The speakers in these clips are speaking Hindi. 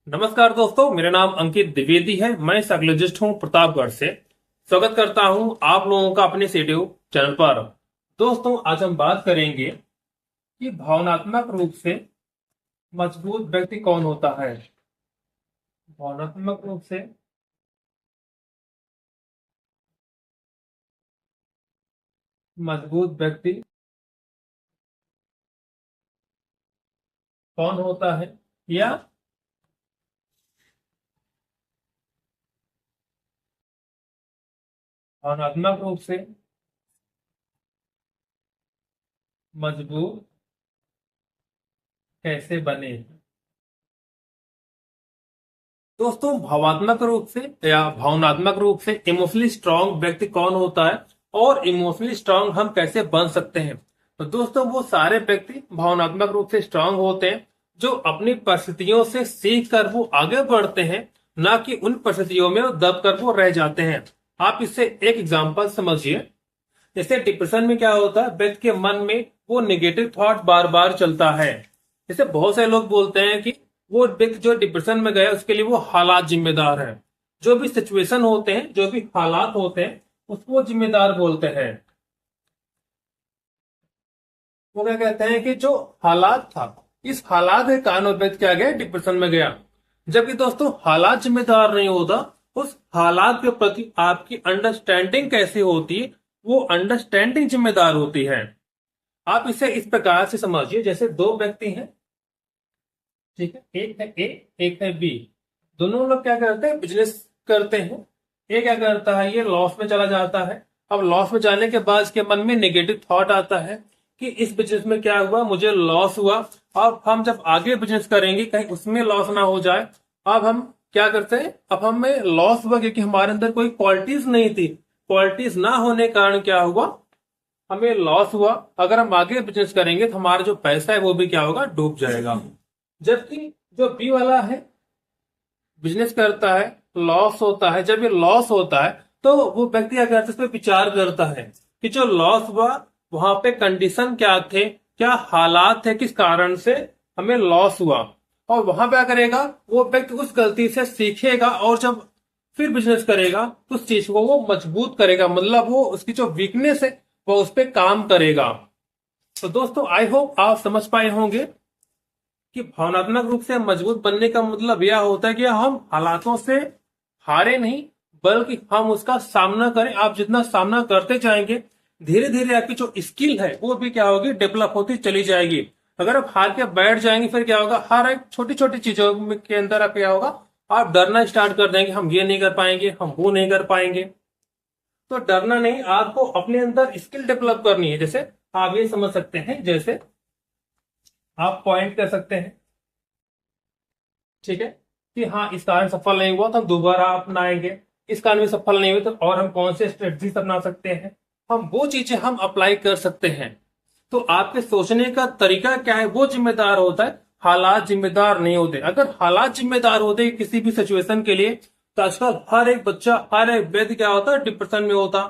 नमस्कार दोस्तों, मेरा नाम अंकित द्विवेदी है। मैं साइकोलॉजिस्ट हूं प्रतापगढ़ से। स्वागत करता हूं आप लोगों का अपने यूट्यूब चैनल पर। दोस्तों, आज हम बात करेंगे कि भावनात्मक रूप से मजबूत व्यक्ति कौन होता है। भावनात्मक रूप से मजबूत व्यक्ति कौन होता है, या भावनात्मक रूप से मजबूत कैसे बने। दोस्तों, भावात्मक रूप से या भावनात्मक रूप से इमोशनली स्ट्रांग व्यक्ति कौन होता है और इमोशनली स्ट्रांग हम कैसे बन सकते हैं। तो दोस्तों, वो सारे व्यक्ति भावनात्मक रूप से स्ट्रांग होते हैं जो अपनी परिस्थितियों से सीख कर वो आगे बढ़ते हैं, ना कि उन परिस्थितियों में दब कर वो रह जाते हैं। आप इससे एक एग्जाम्पल समझिए। जैसे डिप्रेशन में क्या होता है, व्यक्ति के मन में वो नेगेटिव थॉट बार बार चलता है। जैसे बहुत से लोग बोलते हैं कि वो व्यक्ति जो डिप्रेशन में गया उसके लिए वो हालात जिम्मेदार है। जो भी सिचुएशन होते हैं, जो भी हालात होते हैं, उसको जिम्मेदार बोलते हैं। वो क्या कहते हैं कि जो हालात था, इस हालात के कारण वो व्यक्ति क्या गया, डिप्रेशन में गया। जबकि दोस्तों, हालात जिम्मेदार नहीं होता। उस हालात के प्रति आपकी अंडरस्टैंडिंग कैसे होती है, वो अंडरस्टैंडिंग जिम्मेदार होती है। आप इसे इस प्रकार से समझिए, जैसे दो व्यक्ति हैं, ठीक है, एक है ए, एक है बी। दोनों लोग क्या करते हैं, बिजनेस करते हैं। ए क्या करता है, ये लॉस में चला जाता है। अब लॉस में जाने के बाद इसके मन में नेगेटिव थॉट आता है कि इस बिजनेस में क्या हुआ, मुझे लॉस हुआ। अब हम जब आगे बिजनेस करेंगे कहीं उसमें लॉस ना हो जाए। अब हम क्या करते हैं, अब हमें लॉस हुआ क्योंकि हमारे अंदर कोई क्वालिटीज नहीं थी। क्वालिटीज ना होने के कारण क्या हुआ, हमें लॉस हुआ। अगर हम आगे बिजनेस करेंगे तो हमारा जो पैसा है वो भी क्या होगा, डूब जाएगा। जबकि जो बी वाला है, बिजनेस करता है, लॉस होता है। जब ये लॉस होता है तो वो व्यक्ति क्या करता है, इस पे विचार करता है कि जो लॉस हुआ वहां पे कंडीशन क्या थे, क्या हालात थे, किस कारण से हमें लॉस हुआ। और वहां पे क्या करेगा, वो व्यक्ति उस गलती से सीखेगा और जब फिर बिजनेस करेगा उस चीज को वो मजबूत करेगा। मतलब वो उसकी जो वीकनेस है वो उस पर काम करेगा। तो दोस्तों, आई होप आप समझ पाए होंगे कि भावनात्मक रूप से मजबूत बनने का मतलब यह होता है कि हम हालातों से हारे नहीं, बल्कि हम उसका सामना करें। आप जितना सामना करते जाएंगे, धीरे धीरे आपकी जो स्किल है वो भी क्या होगी, डेवलप होती चली जाएगी। अगर आप हार के बैठ जाएंगे फिर क्या होगा, हर एक छोटी छोटी चीजों के अंदर आप क्या होगा, आप डरना स्टार्ट कर देंगे, हम ये नहीं कर पाएंगे, हम वो नहीं कर पाएंगे। तो डरना नहीं, आपको अपने अंदर स्किल डेवलप करनी है। जैसे आप ये समझ सकते हैं, जैसे आप पॉइंट कर सकते हैं, ठीक है, कि हाँ इस कारण सफल नहीं हुआ तो हम दोबारा अपनाएंगे। इस कारण भी सफल नहीं हुए तो और हम कौन से स्ट्रेटजीज अपना सकते हैं, हम वो चीजें हम अप्लाई कर सकते हैं। तो आपके सोचने का तरीका क्या है वो जिम्मेदार होता है, हालात जिम्मेदार नहीं होते। अगर हालात जिम्मेदार होते किसी भी सिचुएशन के लिए तो आजकल हर एक बच्चा, हर एक व्यक्ति क्या होता, डिप्रेशन में होता,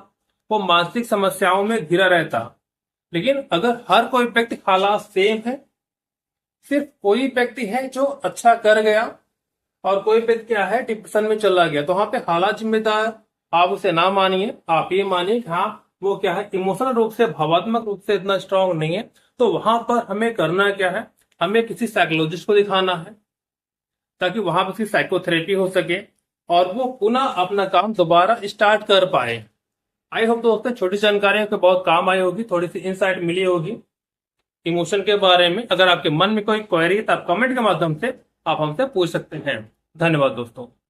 वो मानसिक समस्याओं में घिरा रहता। लेकिन अगर हर कोई व्यक्ति, हालात सेम है, सिर्फ कोई व्यक्ति है जो अच्छा कर गया और कोई व्यक्ति क्या है, डिप्रेशन में चला गया, तो वहां पे हालात जिम्मेदार आप उसे ना मानिए, आप ये मानिए कि हाँ वो क्या है, इमोशनल रूप से, भावात्मक रूप से इतना स्ट्रांग नहीं है। तो वहां पर हमें करना क्या है, हमें किसी साइकोलॉजिस्ट को दिखाना है ताकि वहां पर उसकी साइकोथेरेपी हो सके और वो पुनः अपना काम दोबारा स्टार्ट कर पाए। आई होप दोस्तों, छोटी जानकारियों के बहुत काम आई होगी, थोड़ी सी इंसाइट मिली होगी इमोशन के बारे में। अगर आपके मन में कोई क्वेरी है तो आप कमेंट के माध्यम से आप हमसे पूछ सकते हैं। धन्यवाद दोस्तों।